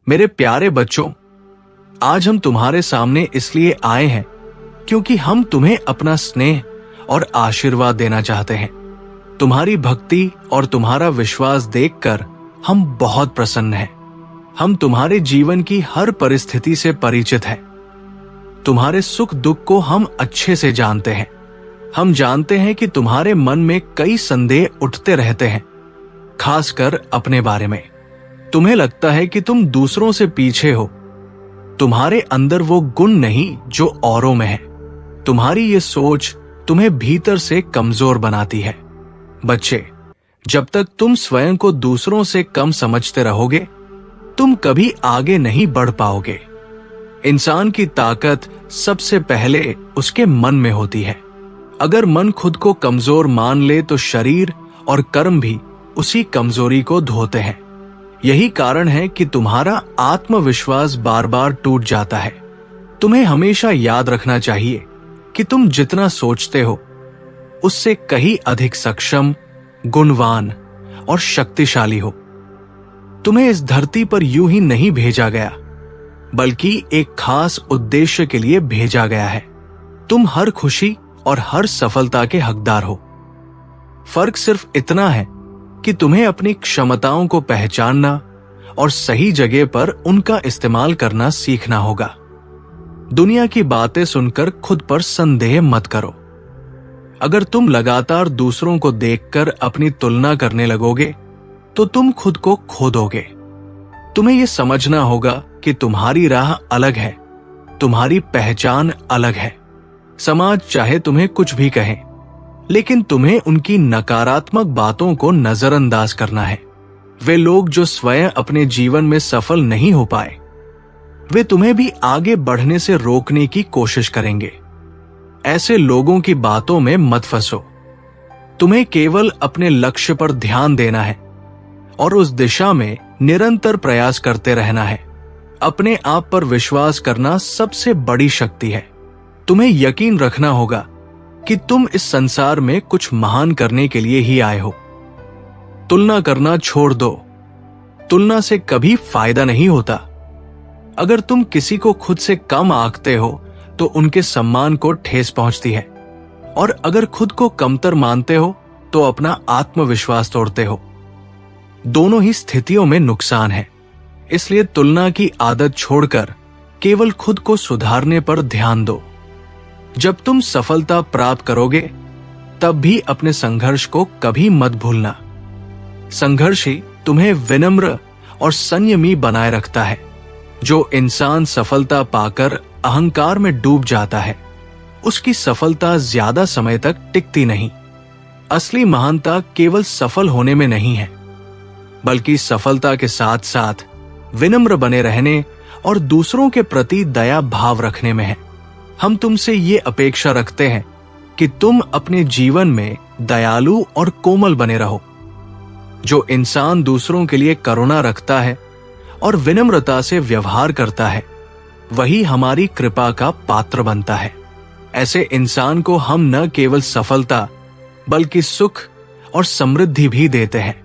मेरे प्यारे बच्चों, आज हम तुम्हारे सामने इसलिए आए हैं क्योंकि हम तुम्हें अपना स्नेह और आशीर्वाद देना चाहते हैं। तुम्हारी भक्ति और तुम्हारा विश्वास देखकर हम बहुत प्रसन्न हैं। हम तुम्हारे जीवन की हर परिस्थिति से परिचित हैं। तुम्हारे सुख दुख को हम अच्छे से जानते हैं। हम जानते हैं कि तुम्हारे मन में कई संदेह उठते रहते हैं, खासकर अपने बारे में। तुम्हें लगता है कि तुम दूसरों से पीछे हो। तुम्हारे अंदर वो गुण नहीं जो औरों में है। तुम्हारी ये सोच तुम्हें भीतर से कमजोर बनाती है। बच्चे, जब तक तुम स्वयं को दूसरों से कम समझते रहोगे, तुम कभी आगे नहीं बढ़ पाओगे। इंसान की ताकत सबसे पहले उसके मन में होती है। अगर मन खुद को कमजोर मान ले तो शरीर और कर्म भी उसी कमजोरी को धोते हैं। यही कारण है कि तुम्हारा आत्मविश्वास बार बार टूट जाता है। तुम्हें हमेशा याद रखना चाहिए कि तुम जितना सोचते हो उससे कहीं अधिक सक्षम, गुणवान और शक्तिशाली हो। तुम्हें इस धरती पर यूं ही नहीं भेजा गया, बल्कि एक खास उद्देश्य के लिए भेजा गया है। तुम हर खुशी और हर सफलता के हकदार हो। फर्क सिर्फ इतना है कि तुम्हें अपनी क्षमताओं को पहचानना और सही जगह पर उनका इस्तेमाल करना सीखना होगा। दुनिया की बातें सुनकर खुद पर संदेह मत करो। अगर तुम लगातार दूसरों को देखकर अपनी तुलना करने लगोगे तो तुम खुद को खो दोगे। तुम्हें यह समझना होगा कि तुम्हारी राह अलग है, तुम्हारी पहचान अलग है। समाज चाहे तुम्हें कुछ भी कहे, लेकिन तुम्हें उनकी नकारात्मक बातों को नजरअंदाज करना है। वे लोग जो स्वयं अपने जीवन में सफल नहीं हो पाए, वे तुम्हें भी आगे बढ़ने से रोकने की कोशिश करेंगे। ऐसे लोगों की बातों में मत फंसो। तुम्हें केवल अपने लक्ष्य पर ध्यान देना है और उस दिशा में निरंतर प्रयास करते रहना है। अपने आप पर विश्वास करना सबसे बड़ी शक्ति है। तुम्हें यकीन रखना होगा कि तुम इस संसार में कुछ महान करने के लिए ही आए हो। तुलना करना छोड़ दो। तुलना से कभी फायदा नहीं होता। अगर तुम किसी को खुद से कम आंकते हो तो उनके सम्मान को ठेस पहुंचती है, और अगर खुद को कमतर मानते हो तो अपना आत्मविश्वास तोड़ते हो। दोनों ही स्थितियों में नुकसान है। इसलिए तुलना की आदत छोड़कर केवल खुद को सुधारने पर ध्यान दो। जब तुम सफलता प्राप्त करोगे तब भी अपने संघर्ष को कभी मत भूलना। संघर्ष ही तुम्हें विनम्र और संयमी बनाए रखता है। जो इंसान सफलता पाकर अहंकार में डूब जाता है, उसकी सफलता ज्यादा समय तक टिकती नहीं। असली महानता केवल सफल होने में नहीं है, बल्कि सफलता के साथ साथ विनम्र बने रहने और दूसरों के प्रति दया भाव रखने में है। हम तुमसे ये अपेक्षा रखते हैं कि तुम अपने जीवन में दयालु और कोमल बने रहो। जो इंसान दूसरों के लिए करुणा रखता है और विनम्रता से व्यवहार करता है, वही हमारी कृपा का पात्र बनता है। ऐसे इंसान को हम न केवल सफलता बल्कि सुख और समृद्धि भी देते हैं।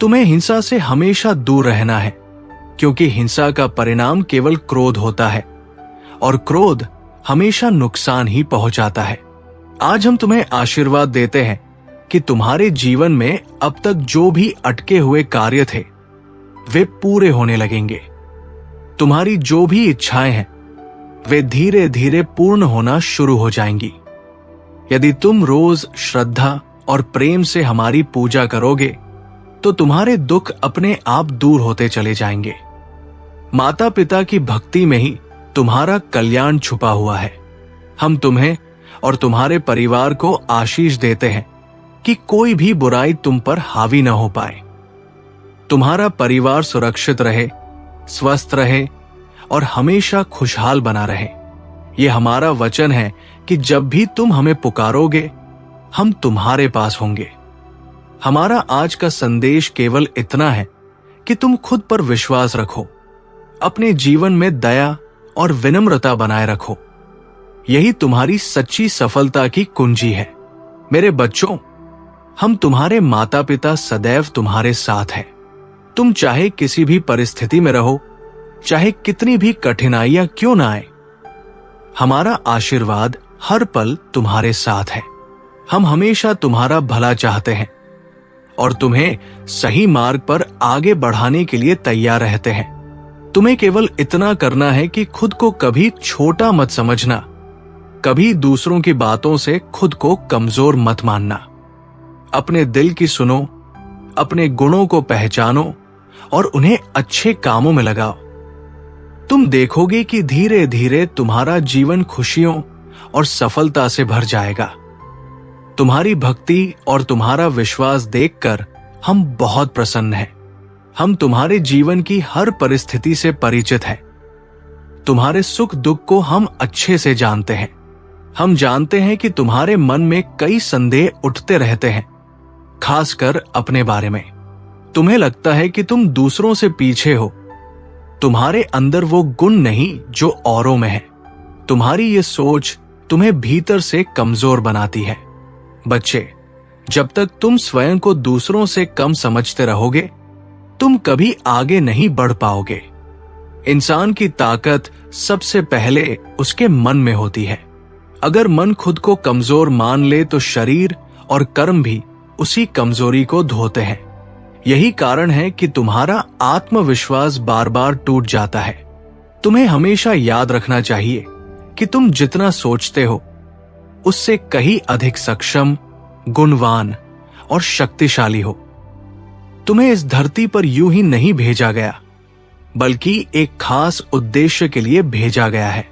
तुम्हें हिंसा से हमेशा दूर रहना है, क्योंकि हिंसा का परिणाम केवल क्रोध होता है, और क्रोध हमेशा नुकसान ही पहुंचाता है। आज हम तुम्हें आशीर्वाद देते हैं कि तुम्हारे जीवन में अब तक जो भी अटके हुए कार्य थे, वे पूरे होने लगेंगे। तुम्हारी जो भी इच्छाएं हैं, वे धीरे धीरे पूर्ण होना शुरू हो जाएंगी। यदि तुम रोज श्रद्धा और प्रेम से हमारी पूजा करोगे तो तुम्हारे दुख अपने आप दूर होते चले जाएंगे। माता पिता की भक्ति में ही तुम्हारा कल्याण छुपा हुआ है। हम तुम्हें और तुम्हारे परिवार को आशीष देते हैं कि कोई भी बुराई तुम पर हावी न हो पाए। तुम्हारा परिवार सुरक्षित रहे, स्वस्थ रहे और हमेशा खुशहाल बना रहे। यह हमारा वचन है कि जब भी तुम हमें पुकारोगे, हम तुम्हारे पास होंगे। हमारा आज का संदेश केवल इतना है कि तुम खुद पर विश्वास रखो, अपने जीवन में दया और विनम्रता बनाए रखो। यही तुम्हारी सच्ची सफलता की कुंजी है। मेरे बच्चों, हम तुम्हारे माता पिता सदैव तुम्हारे साथ हैं। तुम चाहे किसी भी परिस्थिति में रहो, चाहे कितनी भी कठिनाइयां क्यों ना आए। हमारा आशीर्वाद हर पल तुम्हारे साथ है। हम हमेशा तुम्हारा भला चाहते हैं और तुम्हें सही मार्ग पर आगे बढ़ाने के लिए तैयार रहते हैं। तुम्हें केवल इतना करना है कि खुद को कभी छोटा मत समझना, कभी दूसरों की बातों से खुद को कमजोर मत मानना। अपने दिल की सुनो, अपने गुणों को पहचानो और उन्हें अच्छे कामों में लगाओ। तुम देखोगे कि धीरे धीरे तुम्हारा जीवन खुशियों और सफलता से भर जाएगा। तुम्हारी भक्ति और तुम्हारा विश्वास देखकर हम बहुत प्रसन्न हैं। हम तुम्हारे जीवन की हर परिस्थिति से परिचित हैं। तुम्हारे सुख दुख को हम अच्छे से जानते हैं। हम जानते हैं कि तुम्हारे मन में कई संदेह उठते रहते हैं, खासकर अपने बारे में। तुम्हें लगता है कि तुम दूसरों से पीछे हो। तुम्हारे अंदर वो गुण नहीं जो औरों में है। तुम्हारी ये सोच तुम्हें भीतर से कमजोर बनाती है। बच्चे, जब तक तुम स्वयं को दूसरों से कम समझते रहोगे, तुम कभी आगे नहीं बढ़ पाओगे। इंसान की ताकत सबसे पहले उसके मन में होती है। अगर मन खुद को कमजोर मान ले तो शरीर और कर्म भी उसी कमजोरी को धोते हैं। यही कारण है कि तुम्हारा आत्मविश्वास बार बार टूट जाता है। तुम्हें हमेशा याद रखना चाहिए कि तुम जितना सोचते हो उससे कहीं अधिक सक्षम, गुणवान और शक्तिशाली हो। तुम्हें इस धरती पर यूं ही नहीं भेजा गया, बल्कि एक खास उद्देश्य के लिए भेजा गया है।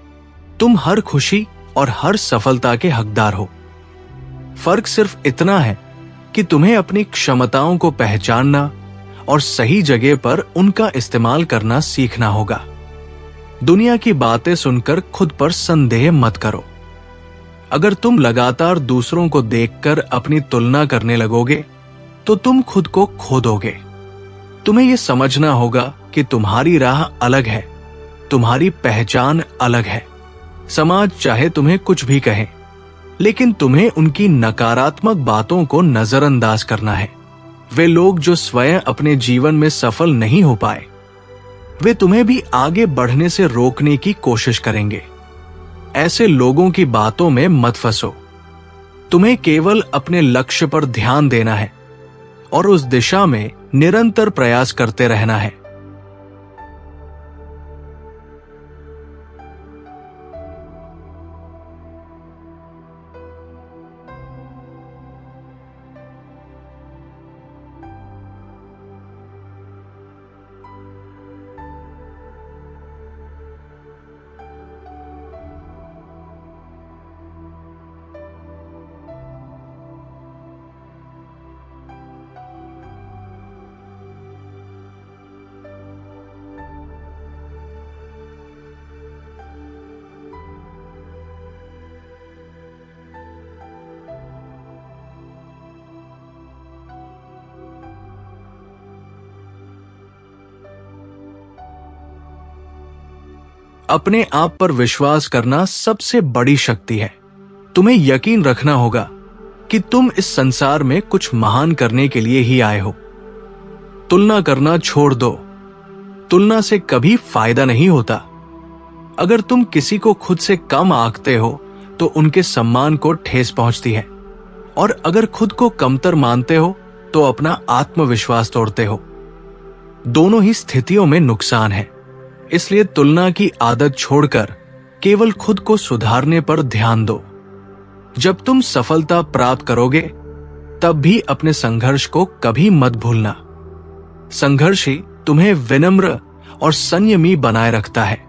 तुम हर खुशी और हर सफलता के हकदार हो। फर्क सिर्फ इतना है कि तुम्हें अपनी क्षमताओं को पहचानना और सही जगह पर उनका इस्तेमाल करना सीखना होगा। दुनिया की बातें सुनकर खुद पर संदेह मत करो। अगर तुम लगातार दूसरों को देखकर अपनी तुलना करने लगोगे तो तुम खुद को खो दोगे। तुम्हें यह समझना होगा कि तुम्हारी राह अलग है, तुम्हारी पहचान अलग है। समाज चाहे तुम्हें कुछ भी कहे, लेकिन तुम्हें उनकी नकारात्मक बातों को नजरअंदाज करना है। वे लोग जो स्वयं अपने जीवन में सफल नहीं हो पाए, वे तुम्हें भी आगे बढ़ने से रोकने की कोशिश करेंगे। ऐसे लोगों की बातों में मत फंसो। तुम्हें केवल अपने लक्ष्य पर ध्यान देना है और उस दिशा में निरंतर प्रयास करते रहना है। अपने आप पर विश्वास करना सबसे बड़ी शक्ति है। तुम्हें यकीन रखना होगा कि तुम इस संसार में कुछ महान करने के लिए ही आए हो। तुलना करना छोड़ दो। तुलना से कभी फायदा नहीं होता। अगर तुम किसी को खुद से कम आंकते हो तो उनके सम्मान को ठेस पहुंचती है, और अगर खुद को कमतर मानते हो तो अपना आत्मविश्वास तोड़ते हो। दोनों ही स्थितियों में नुकसान है। इसलिए तुलना की आदत छोड़कर केवल खुद को सुधारने पर ध्यान दो। जब तुम सफलता प्राप्त करोगे तब भी अपने संघर्ष को कभी मत भूलना। संघर्ष ही तुम्हें विनम्र और संयमी बनाए रखता है।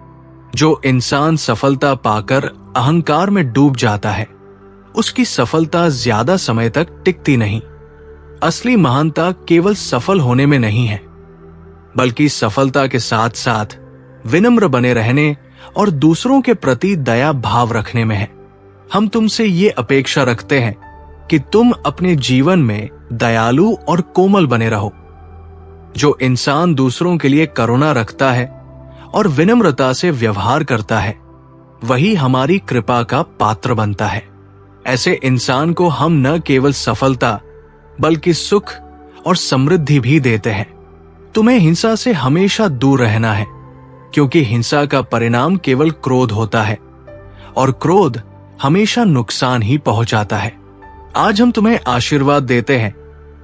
जो इंसान सफलता पाकर अहंकार में डूब जाता है, उसकी सफलता ज्यादा समय तक टिकती नहीं। असली महानता केवल सफल होने में नहीं है, बल्कि सफलता के साथ साथ विनम्र बने रहने और दूसरों के प्रति दया भाव रखने में है। हम तुमसे ये अपेक्षा रखते हैं कि तुम अपने जीवन में दयालु और कोमल बने रहो। जो इंसान दूसरों के लिए करुणा रखता है और विनम्रता से व्यवहार करता है, वही हमारी कृपा का पात्र बनता है। ऐसे इंसान को हम न केवल सफलता बल्कि सुख और समृद्धि भी देते हैं। तुम्हें हिंसा से हमेशा दूर रहना है। क्योंकि हिंसा का परिणाम केवल क्रोध होता है और क्रोध हमेशा नुकसान ही पहुंचाता है। आज हम तुम्हें आशीर्वाद देते हैं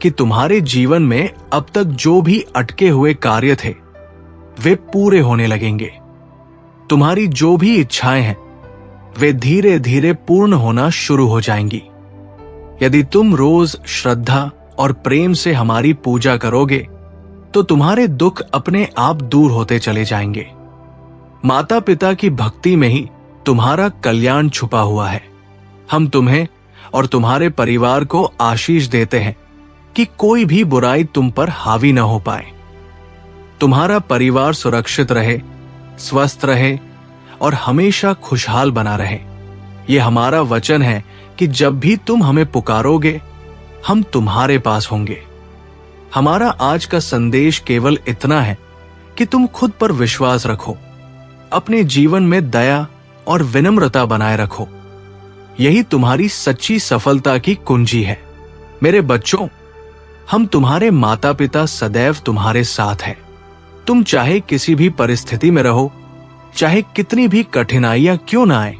कि तुम्हारे जीवन में अब तक जो भी अटके हुए कार्य थे वे पूरे होने लगेंगे। तुम्हारी जो भी इच्छाएं हैं वे धीरे धीरे पूर्ण होना शुरू हो जाएंगी। यदि तुम रोज श्रद्धा और प्रेम से हमारी पूजा करोगे तो तुम्हारे दुख अपने आप दूर होते चले जाएंगे। माता पिता की भक्ति में ही तुम्हारा कल्याण छुपा हुआ है। हम तुम्हें और तुम्हारे परिवार को आशीष देते हैं कि कोई भी बुराई तुम पर हावी न हो पाए। तुम्हारा परिवार सुरक्षित रहे, स्वस्थ रहे और हमेशा खुशहाल बना रहे। ये हमारा वचन है कि जब भी तुम हमें पुकारोगे हम तुम्हारे पास होंगे। हमारा आज का संदेश केवल इतना है कि तुम खुद पर विश्वास रखो, अपने जीवन में दया और विनम्रता बनाए रखो। यही तुम्हारी सच्ची सफलता की कुंजी है। मेरे बच्चों, हम तुम्हारे माता पिता सदैव तुम्हारे साथ हैं। तुम चाहे किसी भी परिस्थिति में रहो, चाहे कितनी भी कठिनाइयां क्यों ना आए,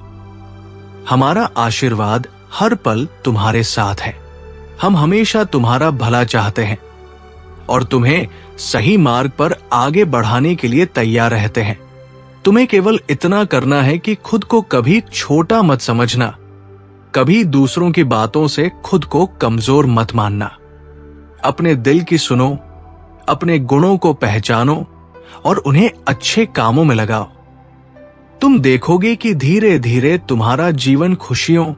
हमारा आशीर्वाद हर पल तुम्हारे साथ है। हम हमेशा तुम्हारा भला चाहते हैं और तुम्हें सही मार्ग पर आगे बढ़ाने के लिए तैयार रहते हैं। तुम्हें केवल इतना करना है कि खुद को कभी छोटा मत समझना, कभी दूसरों की बातों से खुद को कमजोर मत मानना। अपने दिल की सुनो, अपने गुणों को पहचानो और उन्हें अच्छे कामों में लगाओ। तुम देखोगे कि धीरे धीरे तुम्हारा जीवन खुशियों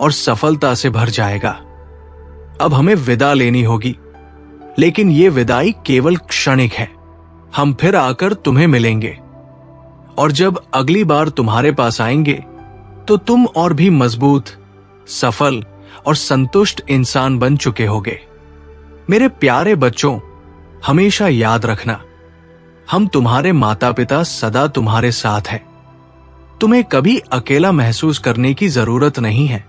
और सफलता से भर जाएगा। अब हमें विदा लेनी होगी, लेकिन ये विदाई केवल क्षणिक है। हम फिर आकर तुम्हें मिलेंगे और जब अगली बार तुम्हारे पास आएंगे तो तुम और भी मजबूत, सफल और संतुष्ट इंसान बन चुके होगे। मेरे प्यारे बच्चों, हमेशा याद रखना, हम तुम्हारे माता पिता सदा तुम्हारे साथ हैं। तुम्हें कभी अकेला महसूस करने की जरूरत नहीं है।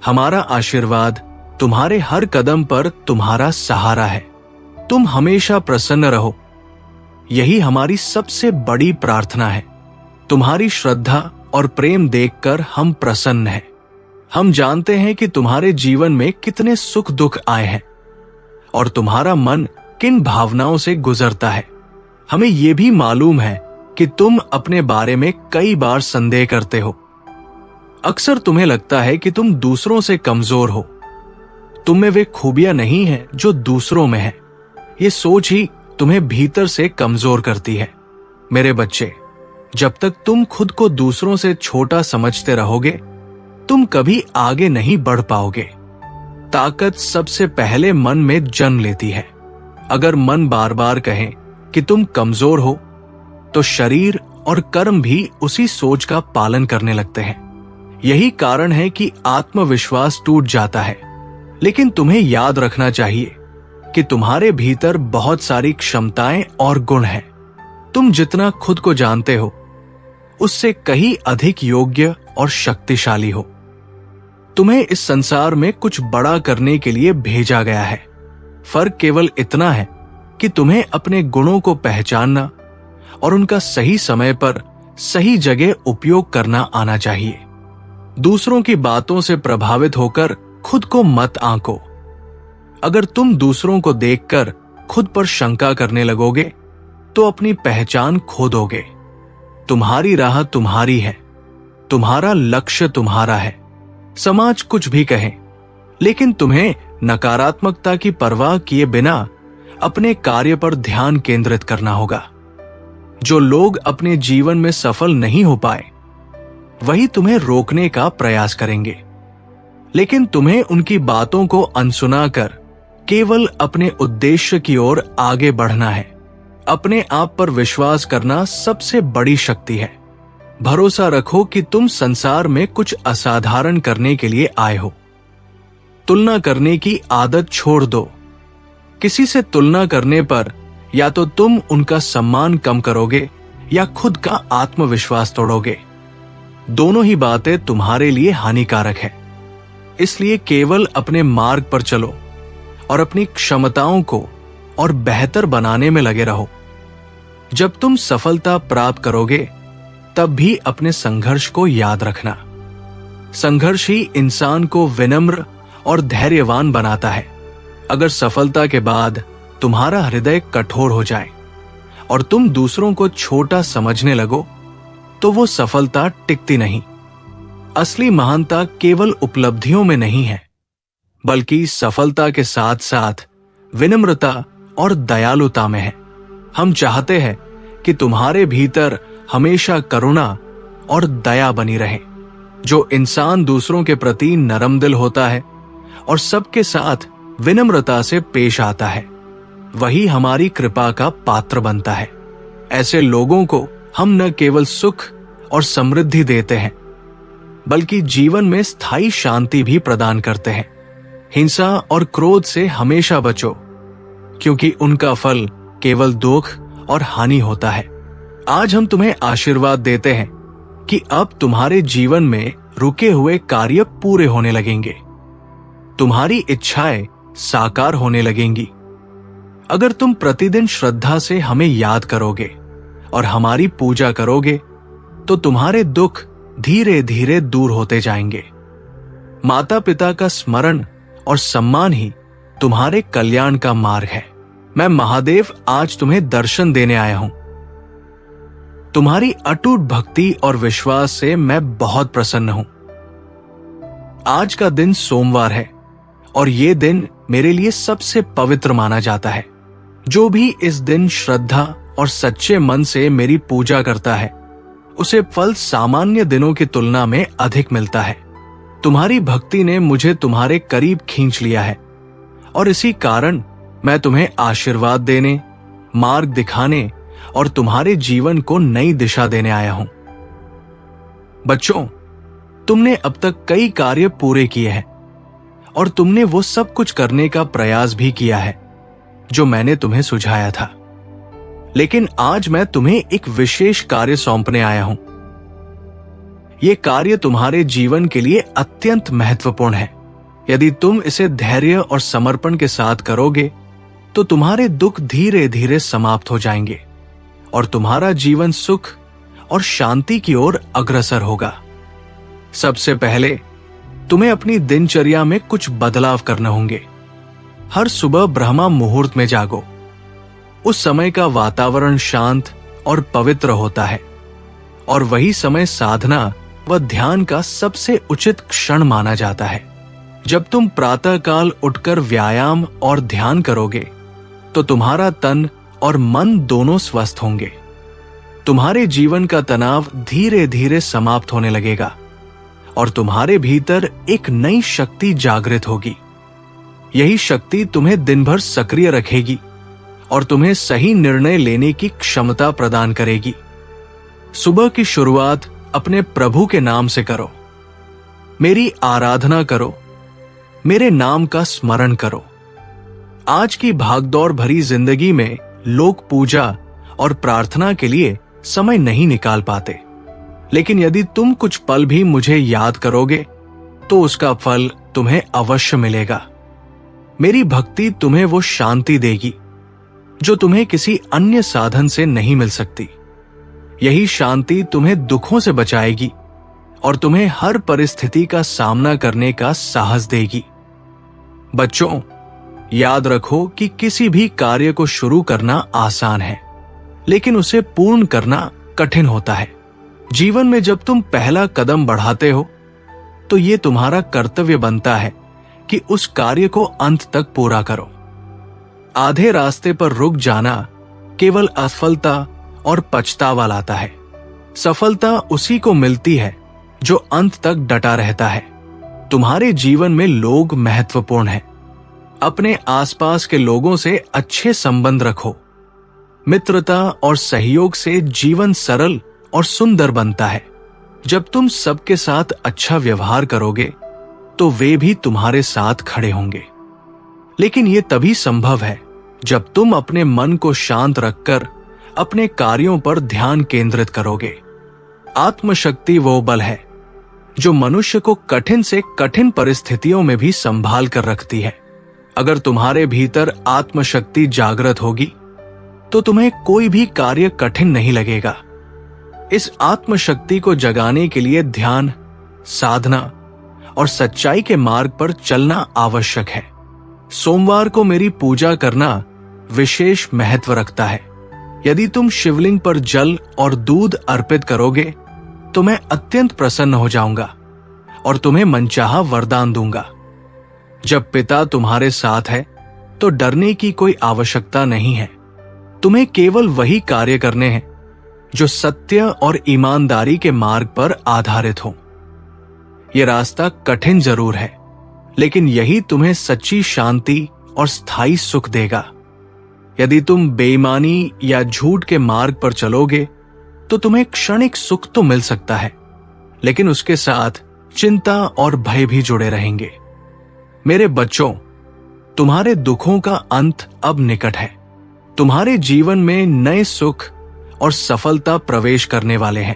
हमारा आशीर्वाद तुम्हारे हर कदम पर तुम्हारा सहारा है। तुम हमेशा प्रसन्न रहो, यही हमारी सबसे बड़ी प्रार्थना है। तुम्हारी श्रद्धा और प्रेम देखकर हम प्रसन्न हैं। हम जानते हैं कि तुम्हारे जीवन में कितने सुख दुख आए हैं और तुम्हारा मन किन भावनाओं से गुजरता है। हमें यह भी मालूम है कि तुम अपने बारे में कई बार संदेह करते हो। अक्सर तुम्हें लगता है कि तुम दूसरों से कमजोर हो, तुम में वे खूबियां नहीं हैं जो दूसरों में हैं। ये सोच ही तुम्हें भीतर से कमजोर करती है। मेरे बच्चे, जब तक तुम खुद को दूसरों से छोटा समझते रहोगे तुम कभी आगे नहीं बढ़ पाओगे। ताकत सबसे पहले मन में जन्म लेती है। अगर मन बार बार कहे कि तुम कमजोर हो तो शरीर और कर्म भी उसी सोच का पालन करने लगते हैं। यही कारण है कि आत्मविश्वास टूट जाता है। लेकिन तुम्हें याद रखना चाहिए कि तुम्हारे भीतर बहुत सारी क्षमताएं और गुण हैं। तुम जितना खुद को जानते हो उससे कहीं अधिक योग्य और शक्तिशाली हो। तुम्हें इस संसार में कुछ बड़ा करने के लिए भेजा गया है। फर्क केवल इतना है कि तुम्हें अपने गुणों को पहचानना और उनका सही समय पर सही जगह उपयोग करना आना चाहिए। दूसरों की बातों से प्रभावित होकर खुद को मत आंको। अगर तुम दूसरों को देखकर खुद पर शंका करने लगोगे तो अपनी पहचान खो दोगे। तुम्हारी राह तुम्हारी है, तुम्हारा लक्ष्य तुम्हारा है। समाज कुछ भी कहे, लेकिन तुम्हें नकारात्मकता की परवाह किए बिना अपने कार्य पर ध्यान केंद्रित करना होगा। जो लोग अपने जीवन में सफल नहीं हो पाए वही तुम्हें रोकने का प्रयास करेंगे, लेकिन तुम्हें उनकी बातों को अनसुना कर केवल अपने उद्देश्य की ओर आगे बढ़ना है। अपने आप पर विश्वास करना सबसे बड़ी शक्ति है। भरोसा रखो कि तुम संसार में कुछ असाधारण करने के लिए आए हो। तुलना करने की आदत छोड़ दो। किसी से तुलना करने पर या तो तुम उनका सम्मान कम करोगे या खुद का आत्मविश्वास तोड़ोगे। दोनों ही बातें तुम्हारे लिए हानिकारक है। इसलिए केवल अपने मार्ग पर चलो और अपनी क्षमताओं को और बेहतर बनाने में लगे रहो। जब तुम सफलता प्राप्त करोगे तब भी अपने संघर्ष को याद रखना। संघर्ष ही इंसान को विनम्र और धैर्यवान बनाता है। अगर सफलता के बाद तुम्हारा हृदय कठोर हो जाए और तुम दूसरों को छोटा समझने लगो तो वो सफलता टिकती नहीं। असली महानता केवल उपलब्धियों में नहीं है, बल्कि सफलता के साथ साथ विनम्रता और दयालुता में है। हम चाहते हैं कि तुम्हारे भीतर हमेशा करुणा और दया बनी रहे। जो इंसान दूसरों के प्रति नरम दिल होता है और सबके साथ विनम्रता से पेश आता है, वही हमारी कृपा का पात्र बनता है। ऐसे लोगों को हम न केवल सुख और समृद्धि देते हैं, बल्कि जीवन में स्थायी शांति भी प्रदान करते हैं। हिंसा और क्रोध से हमेशा बचो, क्योंकि उनका फल केवल दुख और हानि होता है। आज हम तुम्हें आशीर्वाद देते हैं कि अब तुम्हारे जीवन में रुके हुए कार्य पूरे होने लगेंगे, तुम्हारी इच्छाएं साकार होने लगेंगी। अगर तुम प्रतिदिन श्रद्धा से हमें याद करोगे और हमारी पूजा करोगे तो तुम्हारे दुख धीरे धीरे दूर होते जाएंगे। माता पिता का स्मरण और सम्मान ही तुम्हारे कल्याण का मार्ग है। मैं महादेव आज तुम्हें दर्शन देने आया हूं। तुम्हारी अटूट भक्ति और विश्वास से मैं बहुत प्रसन्न हूं। आज का दिन सोमवार है और ये दिन मेरे लिए सबसे पवित्र माना जाता है। जो भी इस दिन श्रद्धा और सच्चे मन से मेरी पूजा करता है, उसे फल सामान्य दिनों की तुलना में अधिक मिलता है। तुम्हारी भक्ति ने मुझे तुम्हारे करीब खींच लिया है और इसी कारण मैं तुम्हें आशीर्वाद देने, मार्ग दिखाने और तुम्हारे जीवन को नई दिशा देने आया हूं। बच्चों, तुमने अब तक कई कार्य पूरे किए हैं और तुमने वो सब कुछ करने का प्रयास भी किया है जो मैंने तुम्हें सुझाया था। लेकिन आज मैं तुम्हें एक विशेष कार्य सौंपने आया हूं। ये कार्य तुम्हारे जीवन के लिए अत्यंत महत्वपूर्ण है। यदि तुम इसे धैर्य और समर्पण के साथ करोगे तो तुम्हारे दुख धीरे धीरे समाप्त हो जाएंगे और तुम्हारा जीवन सुख और शांति की ओर अग्रसर होगा। सबसे पहले तुम्हें अपनी दिनचर्या में कुछ बदलाव करने होंगे। हर सुबह ब्रह्मा मुहूर्त में जागो। उस समय का वातावरण शांत और पवित्र होता है और वही समय साधना व ध्यान का सबसे उचित क्षण माना जाता है। जब तुम प्रातःकाल उठकर व्यायाम और ध्यान करोगे तो तुम्हारा तन और मन दोनों स्वस्थ होंगे। तुम्हारे जीवन का तनाव धीरे धीरे समाप्त होने लगेगा और तुम्हारे भीतर एक नई शक्ति जागृत होगी। यही शक्ति तुम्हें दिन भर सक्रिय रखेगी और तुम्हें सही निर्णय लेने की क्षमता प्रदान करेगी। सुबह की शुरुआत अपने प्रभु के नाम से करो। मेरी आराधना करो, मेरे नाम का स्मरण करो। आज की भागदौड़ भरी जिंदगी में लोग पूजा और प्रार्थना के लिए समय नहीं निकाल पाते, लेकिन यदि तुम कुछ पल भी मुझे याद करोगे तो उसका फल तुम्हें अवश्य मिलेगा। मेरी भक्ति तुम्हें वो शांति देगी जो तुम्हें किसी अन्य साधन से नहीं मिल सकती। यही शांति तुम्हें दुखों से बचाएगी और तुम्हें हर परिस्थिति का सामना करने का साहस देगी। बच्चों, याद रखो कि किसी भी कार्य को शुरू करना आसान है, लेकिन उसे पूर्ण करना कठिन होता है। जीवन में जब तुम पहला कदम बढ़ाते हो तो ये तुम्हारा कर्तव्य बनता है कि उस कार्य को अंत तक पूरा करो। आधे रास्ते पर रुक जाना केवल असफलता और पछतावा लाता है। सफलता उसी को मिलती है जो अंत तक डटा रहता है। तुम्हारे जीवन में लोग महत्वपूर्ण हैं। अपने आसपास के लोगों से अच्छे संबंध रखो। मित्रता और सहयोग से जीवन सरल और सुंदर बनता है। जब तुम सबके साथ अच्छा व्यवहार करोगे तो वे भी तुम्हारे साथ खड़े होंगे। लेकिन यह तभी संभव है जब तुम अपने मन को शांत रखकर अपने कार्यों पर ध्यान केंद्रित करोगे। आत्मशक्ति वो बल है जो मनुष्य को कठिन से कठिन परिस्थितियों में भी संभाल कर रखती है। अगर तुम्हारे भीतर आत्मशक्ति जागृत होगी तो तुम्हें कोई भी कार्य कठिन नहीं लगेगा। इस आत्मशक्ति को जगाने के लिए ध्यान, साधना और सच्चाई के मार्ग पर चलना आवश्यक है। सोमवार को मेरी पूजा करना विशेष महत्व रखता है। यदि तुम शिवलिंग पर जल और दूध अर्पित करोगे तो मैं अत्यंत प्रसन्न हो जाऊंगा और तुम्हें मनचाहा वरदान दूंगा। जब पिता तुम्हारे साथ है तो डरने की कोई आवश्यकता नहीं है। तुम्हें केवल वही कार्य करने हैं जो सत्य और ईमानदारी के मार्ग पर आधारित हो। यह रास्ता कठिन जरूर है, लेकिन यही तुम्हें सच्ची शांति और स्थायी सुख देगा। यदि तुम बेईमानी या झूठ के मार्ग पर चलोगे तो तुम्हें क्षणिक सुख तो मिल सकता है, लेकिन उसके साथ चिंता और भय भी जुड़े रहेंगे। मेरे बच्चों, तुम्हारे दुखों का अंत अब निकट है। तुम्हारे जीवन में नए सुख और सफलता प्रवेश करने वाले हैं।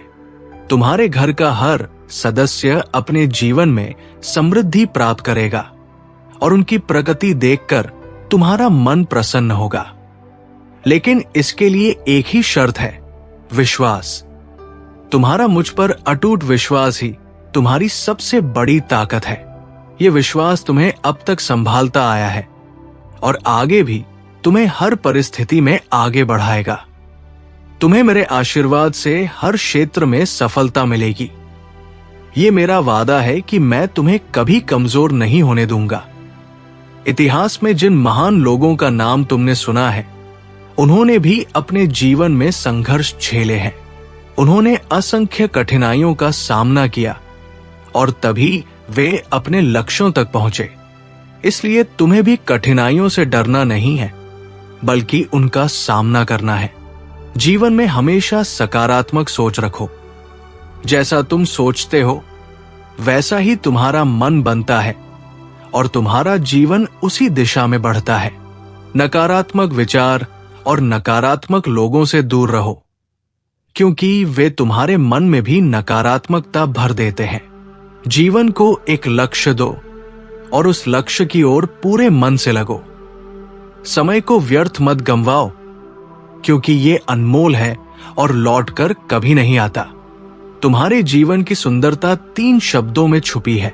तुम्हारे घर का हर सदस्य अपने जीवन में समृद्धि प्राप्त करेगा और उनकी प्रगति देखकर तुम्हारा मन प्रसन्न होगा। लेकिन इसके लिए एक ही शर्त है, विश्वास। तुम्हारा मुझ पर अटूट विश्वास ही तुम्हारी सबसे बड़ी ताकत है। यह विश्वास तुम्हें अब तक संभालता आया है और आगे भी तुम्हें हर परिस्थिति में आगे बढ़ाएगा। तुम्हें मेरे आशीर्वाद से हर क्षेत्र में सफलता मिलेगी। ये मेरा वादा है कि मैं तुम्हें कभी कमजोर नहीं होने दूंगा। इतिहास में जिन महान लोगों का नाम तुमने सुना है, उन्होंने भी अपने जीवन में संघर्ष झेले हैं। उन्होंने असंख्य कठिनाइयों का सामना किया और तभी वे अपने लक्ष्यों तक पहुंचे। इसलिए तुम्हें भी कठिनाइयों से डरना नहीं है, बल्कि उनका सामना करना है। जीवन में हमेशा सकारात्मक सोच रखो। जैसा तुम सोचते हो वैसा ही तुम्हारा मन बनता है और तुम्हारा जीवन उसी दिशा में बढ़ता है। नकारात्मक विचार और नकारात्मक लोगों से दूर रहो, क्योंकि वे तुम्हारे मन में भी नकारात्मकता भर देते हैं। जीवन को एक लक्ष्य दो और उस लक्ष्य की ओर पूरे मन से लगो। समय को व्यर्थ मत गंवाओ, क्योंकि ये अनमोल है और लौटकर कभी नहीं आता। तुम्हारे जीवन की सुंदरता 3 शब्दों में छुपी है,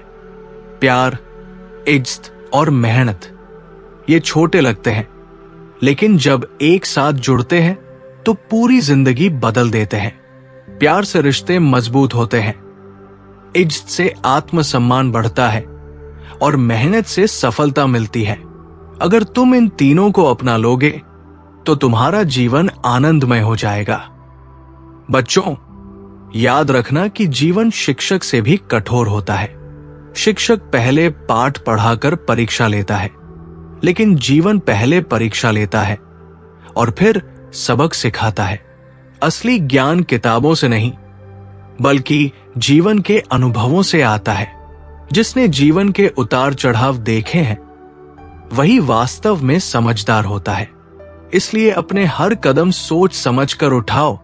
प्यार, इज्जत और मेहनत। ये छोटे लगते हैं, लेकिन जब एक साथ जुड़ते हैं तो पूरी जिंदगी बदल देते हैं। प्यार से रिश्ते मजबूत होते हैं, इज्जत से आत्मसम्मान बढ़ता है और मेहनत से सफलता मिलती है। अगर तुम इन तीनों को अपना लोगे तो तुम्हारा जीवन आनंदमय हो जाएगा। बच्चों, याद रखना कि जीवन शिक्षक से भी कठोर होता है। शिक्षक पहले पाठ पढ़ाकर परीक्षा लेता है, लेकिन जीवन पहले परीक्षा लेता है और फिर सबक सिखाता है। असली ज्ञान किताबों से नहीं, बल्कि जीवन के अनुभवों से आता है। जिसने जीवन के उतार चढ़ाव देखे हैं, वही वास्तव में समझदार होता है। इसलिए अपने हर कदम सोच समझकर उठाओ,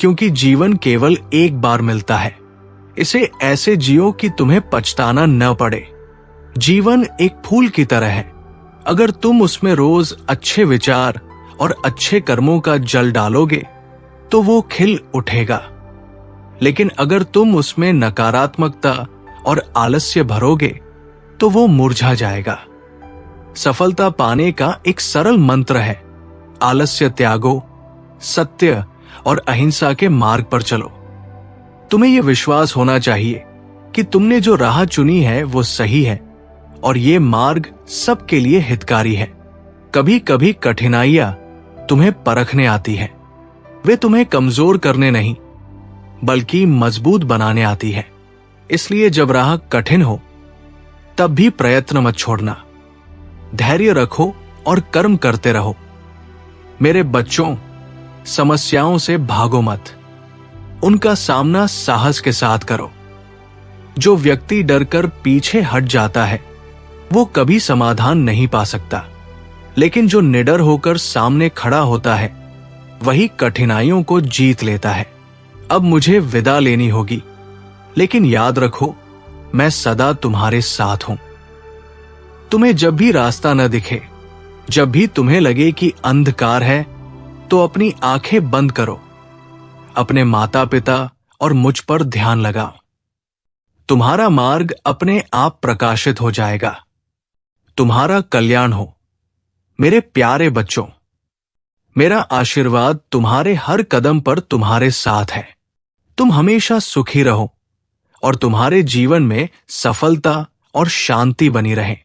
क्योंकि जीवन केवल एक बार मिलता है। इसे ऐसे जियो कि तुम्हें पछताना न पड़े। जीवन एक फूल की तरह है। अगर तुम उसमें रोज अच्छे विचार और अच्छे कर्मों का जल डालोगे तो वो खिल उठेगा, लेकिन अगर तुम उसमें नकारात्मकता और आलस्य भरोगे तो वो मुरझा जाएगा। सफलता पाने का एक सरल मंत्र है, आलस्य त्यागो, सत्य और अहिंसा के मार्ग पर चलो। तुम्हें यह विश्वास होना चाहिए कि तुमने जो राह चुनी है वो सही है और ये मार्ग सबके लिए हितकारी है। कभी कभी कठिनाइयां तुम्हें परखने आती है। वे तुम्हें कमजोर करने नहीं, बल्कि मजबूत बनाने आती है। इसलिए जब राह कठिन हो तब भी प्रयत्न मत छोड़ना। धैर्य रखो और कर्म करते रहो। मेरे बच्चों, समस्याओं से भागो मत, उनका सामना साहस के साथ करो। जो व्यक्ति डरकर पीछे हट जाता है वो कभी समाधान नहीं पा सकता, लेकिन जो निडर होकर सामने खड़ा होता है वही कठिनाइयों को जीत लेता है। अब मुझे विदा लेनी होगी, लेकिन याद रखो, मैं सदा तुम्हारे साथ हूं। तुम्हें जब भी रास्ता न दिखे, जब भी तुम्हें लगे कि अंधकार है, तो अपनी आंखें बंद करो, अपने माता पिता और मुझ पर ध्यान लगाओ। तुम्हारा मार्ग अपने आप प्रकाशित हो जाएगा। तुम्हारा कल्याण हो मेरे प्यारे बच्चों। मेरा आशीर्वाद तुम्हारे हर कदम पर तुम्हारे साथ है। तुम हमेशा सुखी रहो और तुम्हारे जीवन में सफलता और शांति बनी रहे।